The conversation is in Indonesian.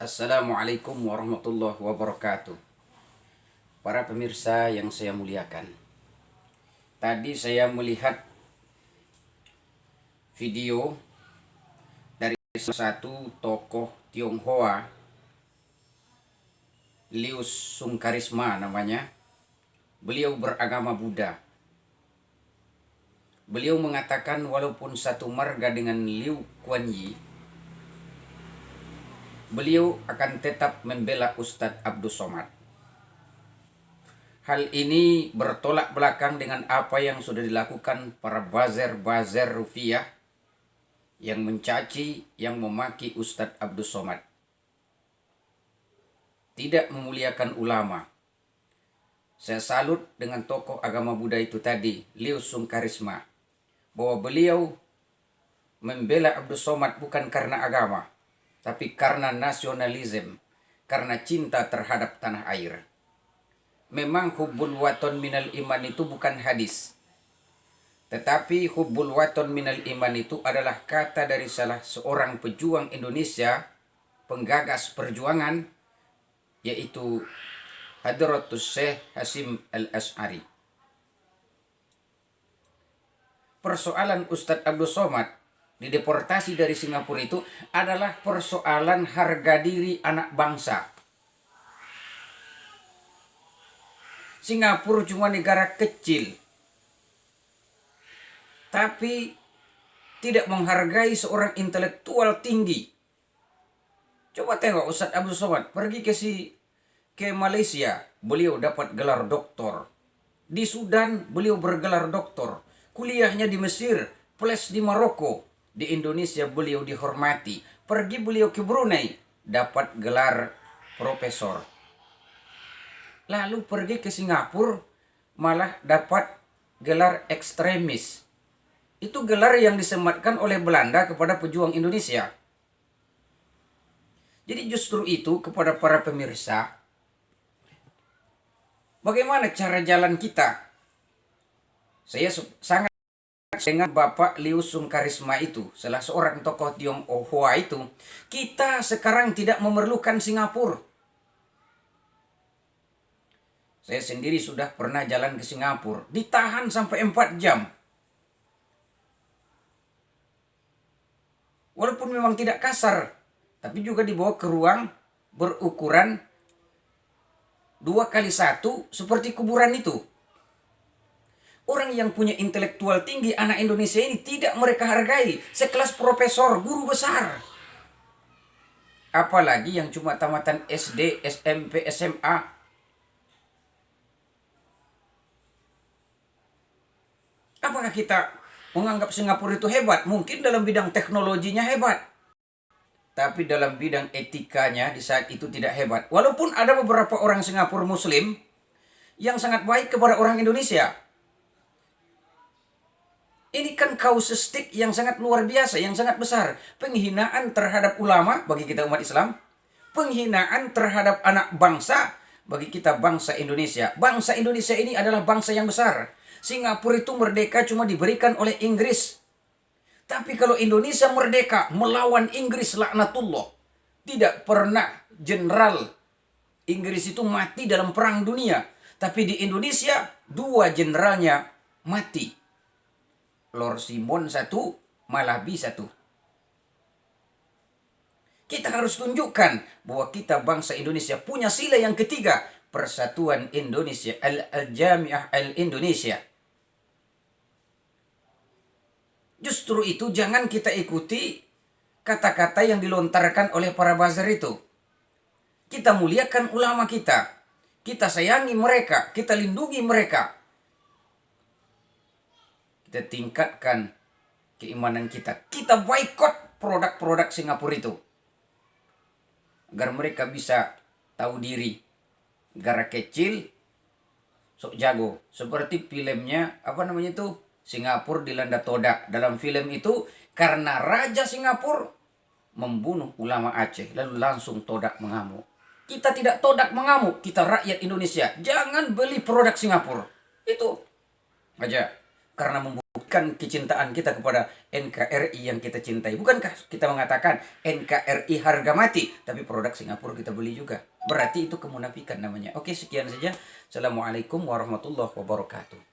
Assalamualaikum warahmatullahi wabarakatuh. Para pemirsa yang saya muliakan, tadi saya melihat video dari salah satu tokoh Tionghoa, Liu Sungkarisma namanya. Beliau beragama Buddha. Beliau mengatakan walaupun satu marga dengan Liu Kuan Yi, beliau akan tetap membela Ustadz Abdus Somad. Hal ini bertolak belakang dengan apa yang sudah dilakukan para buzzer rupiah yang mencaci, yang memaki Ustadz Abdus Somad. Tidak memuliakan ulama. Saya salut dengan tokoh agama Buddha itu tadi, Liu Sungkarisma, bahwa beliau membela Abdus Somad bukan karena agama, tapi karena nasionalisme, karena cinta terhadap tanah air. Memang hubbul waton minal iman itu bukan hadis. Tetapi hubbul waton minal iman itu adalah kata dari salah seorang pejuang Indonesia, penggagas perjuangan, yaitu Hadratus Syekh Hasyim Al-Asy'ari. Persoalan Ustadz Abdus Somad dideportasi dari Singapura itu adalah persoalan harga diri anak bangsa. Singapura cuma negara kecil, tapi tidak menghargai seorang intelektual tinggi. Coba tengok Ustadz Abdus Somad pergi ke Malaysia, beliau dapat gelar doktor. Di Sudan beliau bergelar doktor. Kuliahnya di Mesir, plus di Maroko. Di Indonesia beliau dihormati. Pergi beliau ke Brunei, dapat gelar profesor. Lalu pergi ke Singapura, malah dapat gelar ekstremis. Itu gelar yang disematkan oleh Belanda kepada pejuang Indonesia. Jadi justru itu kepada para pemirsa, bagaimana cara jalan kita? Saya sangat dengan Bapak Liu Sungkarisma itu, salah seorang tokoh Tionghoa itu. Kita sekarang tidak memerlukan Singapura. Saya sendiri sudah pernah jalan ke Singapura, ditahan sampai 4 jam. Walaupun memang tidak kasar, tapi juga dibawa ke ruang berukuran 2x1 seperti kuburan itu. Orang yang punya intelektual tinggi, anak Indonesia ini tidak mereka hargai. Sekelas profesor, guru besar. Apalagi yang cuma tamatan SD, SMP, SMA. Apakah kita menganggap Singapura itu hebat? Mungkin dalam bidang teknologinya hebat, tapi dalam bidang etikanya di saat itu tidak hebat. Walaupun ada beberapa orang Singapura Muslim yang sangat baik kepada orang Indonesia. Ini kan kausistik yang sangat luar biasa, yang sangat besar. Penghinaan terhadap ulama bagi kita umat Islam. Penghinaan terhadap anak bangsa bagi kita bangsa Indonesia. Bangsa Indonesia ini adalah bangsa yang besar. Singapura itu merdeka cuma diberikan oleh Inggris. Tapi kalau Indonesia merdeka melawan Inggris, laknatullah. Tidak pernah jenderal Inggris itu mati dalam perang dunia. Tapi di Indonesia 2 jenderalnya mati. Lord Simon 1, Malabi 1. Kita harus tunjukkan bahwa kita bangsa Indonesia punya sila yang ketiga. Persatuan Indonesia, Al-Jami'ah Al-Indonesia. Justru itu jangan kita ikuti kata-kata yang dilontarkan oleh para buzzer itu. Kita muliakan ulama kita. Kita sayangi mereka. Kita lindungi mereka. Kita tingkatkan keimanan kita. Kita boikot produk-produk Singapura itu. Agar mereka bisa tahu diri. Negara kecil, sok jago. Seperti filmnya, apa namanya itu? Singapura dilanda todak. Dalam film itu, karena Raja Singapura membunuh ulama Aceh. Lalu langsung todak mengamuk. Kita tidak todak mengamuk. Kita rakyat Indonesia. Jangan beli produk Singapura. Itu aja. karena membuktikan kecintaan kita kepada NKRI yang kita cintai. Bukankah kita mengatakan NKRI harga mati, tapi produk Singapura kita beli juga? Berarti itu kemunafikan namanya. Oke, sekian saja. Assalamualaikum warahmatullahi wabarakatuh.